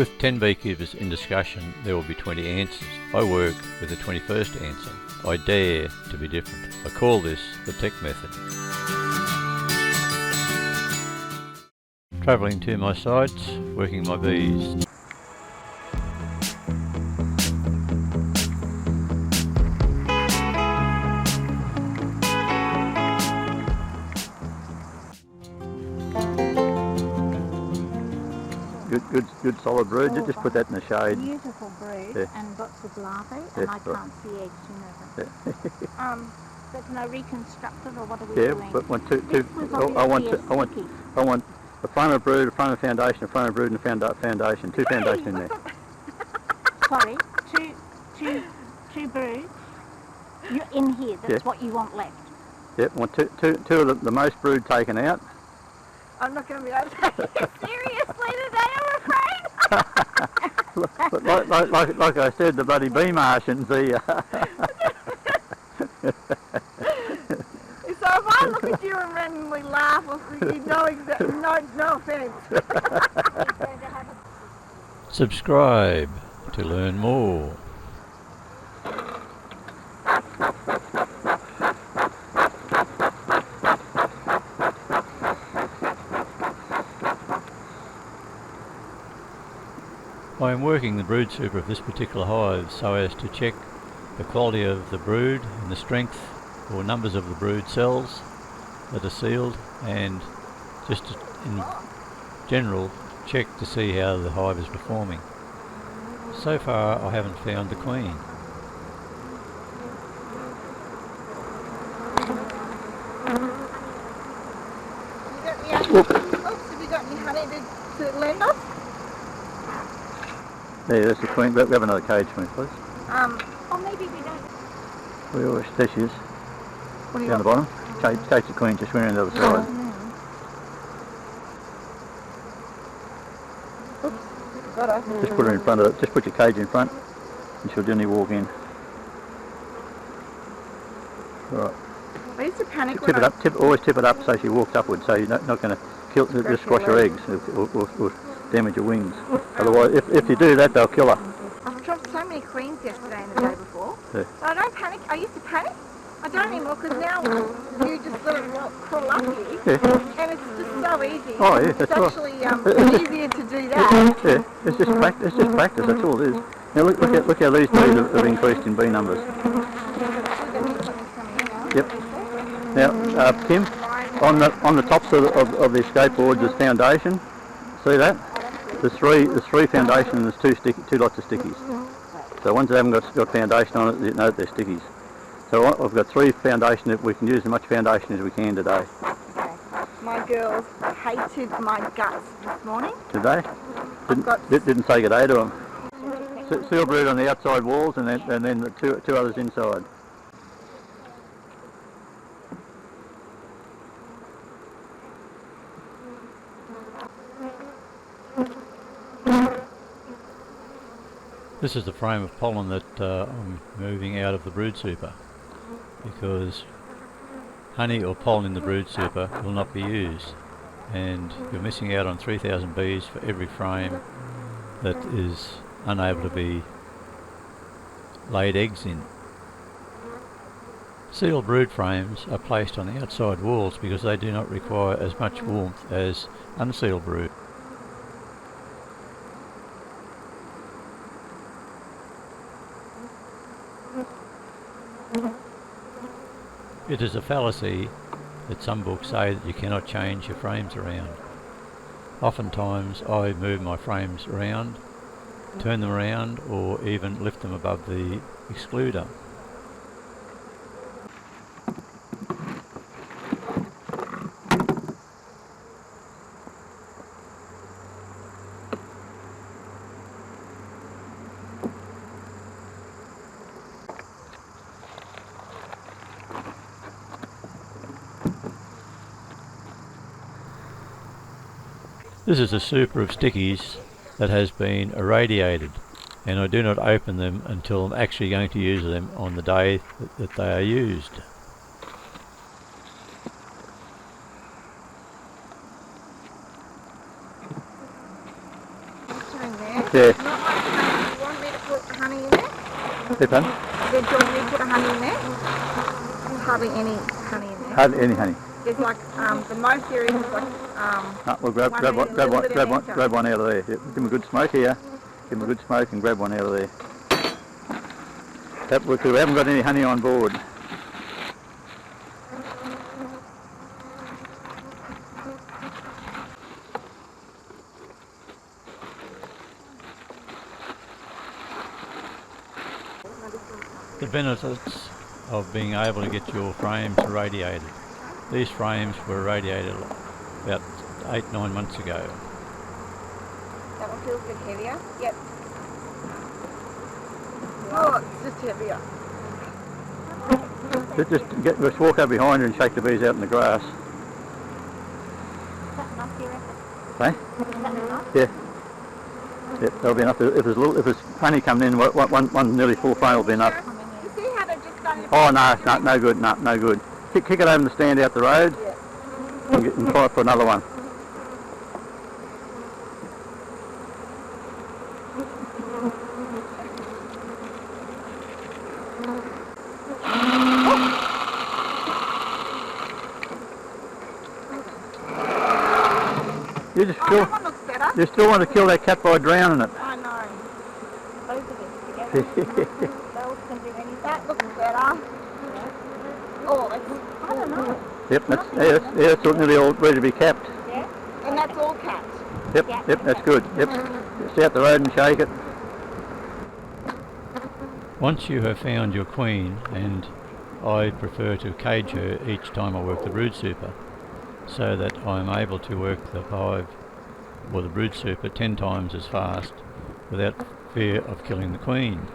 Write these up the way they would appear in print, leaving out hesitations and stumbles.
With 10 beekeepers in discussion, there will be 20 answers. I work with the 21st answer. I dare to be different. I call this the tech method. Travelling to my sites, working my bees. Good solid brood. Just put that in the shade. Beautiful brood, yeah. And lots of larvae, Yeah, and I can't see eggs, you know that. Yeah. But no reconstructed, or what are we Yeah, doing? but want I want a front of brood, a front of foundation, a front of brood, and a foundation. Two foundations in there. Sorry, two broods. You're in here. That's what you want left. Yep, want two of the most brood taken out. I'm not going to be able to take it seriously today, I'm afraid. But like I said, the bloody Bee Martians, So if I look at you and randomly laugh, you know exactly, no offence. Subscribe to learn more. I am working the brood super of this particular hive so as to check the quality of the brood and the strength or numbers of the brood cells that are sealed, and just in general check to see how the hive is performing. So far I haven't found the queen. Have you got any honey to lend us? There, that's the queen. We have another cage for me, please. Or maybe we don't. There she is. Down the bottom. Cage the queen, just went around the other side. Oops, got her. Just put her in front of it. Just put your cage in front, and she'll generally walk in. Right. I used to panic Always tip it up so she walks upwards, so you're not going to just squash her eggs or damage her wings. Otherwise, if you do that, they'll kill her. I've dropped so many queens yesterday and the day before. Yeah. But I don't panic. I used to panic. I don't anymore, because now you just let it crawl up you, and it's just so easy. Oh yeah, that's right. It's actually easier to do that. Yeah, it's just practice. That's all it is. Now look how these bees have increased in bee numbers. Yep. Now, Kim, on the tops of the escape boards is foundation. See that? There's three foundation and there's two lots of stickies. So ones that haven't got foundation on it, you know they're stickies. So I've got three foundation that we can use as much foundation as we can today. Okay. My girls hated my guts this morning. Today? Didn't say good day to them. Seal brood on the outside walls, and then the two others inside. This is the frame of pollen that I'm moving out of the brood super, because honey or pollen in the brood super will not be used, and you're missing out on 3,000 bees for every frame that is unable to be laid eggs in. Sealed brood frames are placed on the outside walls because they do not require as much warmth as unsealed brood. It is a fallacy that some books say that you cannot change your frames around. Oftentimes I move my frames around, turn them around, or even lift them above the excluder. This is a super of stickies that has been irradiated, and I do not open them until I'm actually going to use them on the day that they are used. Put her in there. Yeah. Not like honey. Do you want me to put honey in there? Pardon? Do you want me to put a honey in there? There's hardly any honey in there. Hardly any honey. There's like, the most there is like, We'll grab one out of there. Yeah, give him a good smoke here. Give him a good smoke and grab one out of there. That, because we haven't got any honey on board. The benefits of being able to get your frames radiated. These frames were radiated about 8-9 months ago. that one feels a bit heavier. Yep. Oh, it's just heavier. Just walk over behind her and shake the bees out in the grass. Is that enough, do you reckon? Eh? Is that enough? Yeah. Yep, that'll be enough. If there's honey coming in, one nearly full frame will be enough. You see how they've just done it? Oh no good, no good. Kick it over the stand out the road. Yeah. And try for another one. You just That one looks better. you still want to kill that cat by drowning it. I know. Both of them together. Those can do anything. That looks better. Oh, I don't know. Yep, that's nearly all ready to be capped. Yeah? And that's all capped. Yep, that's good. Yep, just out the road and shake it. Once you have found your queen, and I prefer to cage her each time I work the brood super, so that I'm able to work the hive or the brood super 10 times as fast without fear of killing the queen.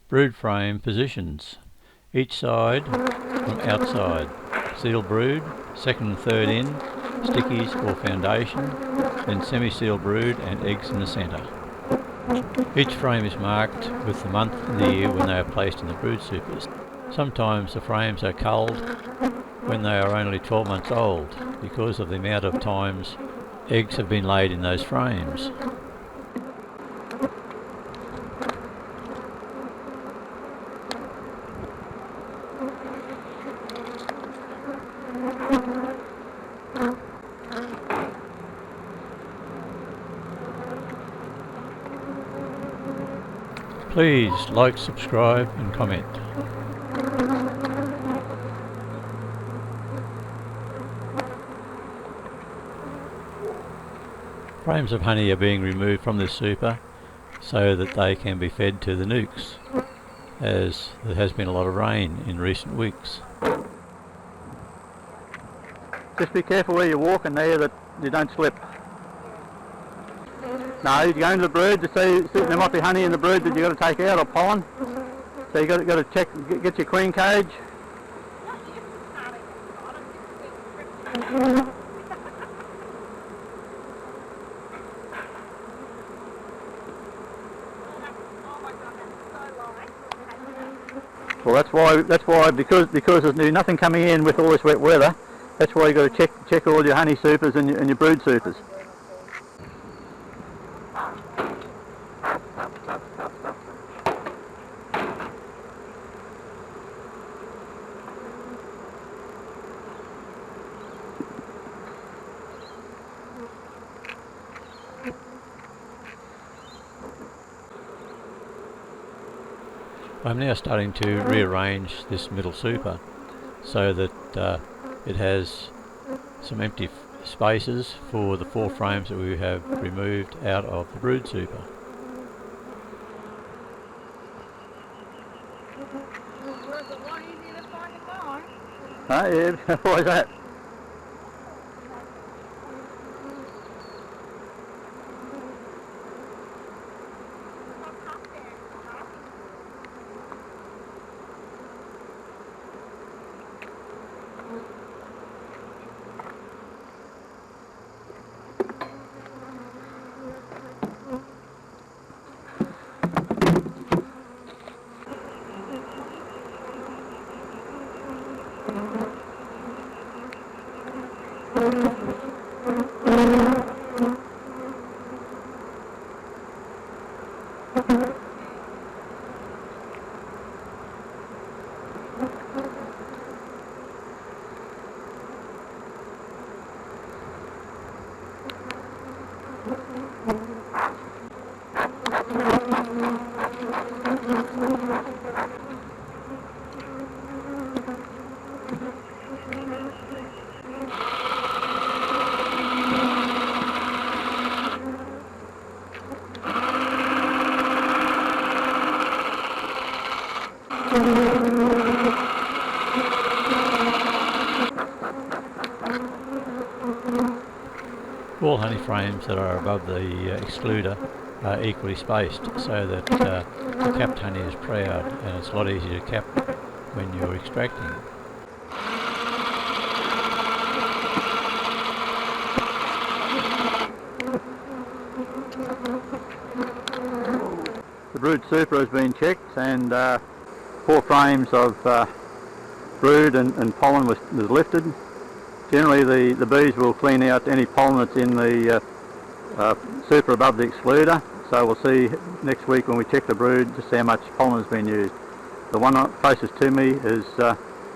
Brood frame positions. Each side from outside. Seal brood, second and third in, stickies or foundation, then semi-seal brood and eggs in the centre. Each frame is marked with the month in the year when they are placed in the brood supers. Sometimes the frames are culled when they are only 12 months old because of the amount of times eggs have been laid in those frames. Please like, subscribe and comment. Frames of honey are being removed from this super so that they can be fed to the nukes, as there has been a lot of rain in recent weeks. Just be careful where you're walking there that you don't slip. No, you go into the brood to see there might be honey in the brood that you've got to take out, or pollen. So you've got to check, get your queen cage. Well, that's why because there's nothing coming in with all this wet weather. That's why you've got to check all your honey supers and your brood supers. I'm now starting to rearrange this middle super so that it has some empty spaces for the 4 frames that we have removed out of the brood super. It's a lot easier to find in mine. Yeah, why is that? All honey frames that are above the excluder are equally spaced so that the capped honey is proud, and it's a lot easier to cap when you're extracting. The brood super has been checked, and 4 frames of brood and pollen was lifted. Generally the bees will clean out any pollen that's in the super above the excluder, so we'll see next week when we check the brood just how much pollen has been used. The one closest to me has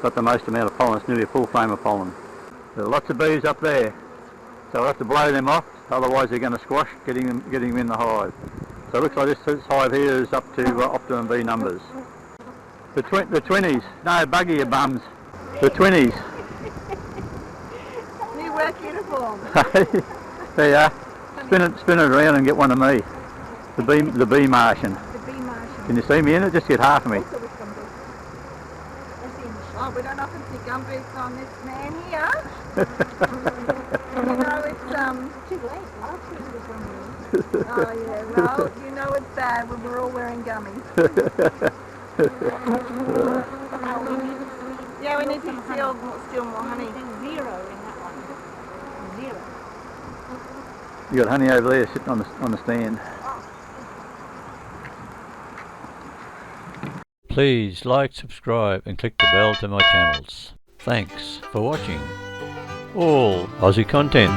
got the most amount of pollen. It's nearly a full frame of pollen. There are lots of bees up there, so we'll have to blow them off, otherwise they're going to squash getting them in the hive. So it looks like this hive here is up to optimum bee numbers. The 20s, no, bugger your bums. The 20s. New work uniform. There you are. Spin it around and get one of me. The Bee Martian. The Bee Martian. Can you see me in it? Just get half of me. Also with gumboots. Oh, we don't often see gumboots on this man here. You know it's too late. Last week was on me. Oh yeah, well, you know it's bad when we're all wearing gummies. Yeah, we need to steal more honey. Zero in that one. Zero. You got honey over there sitting on the stand. Please like, subscribe and click the bell to my channels. Thanks for watching all Aussie content.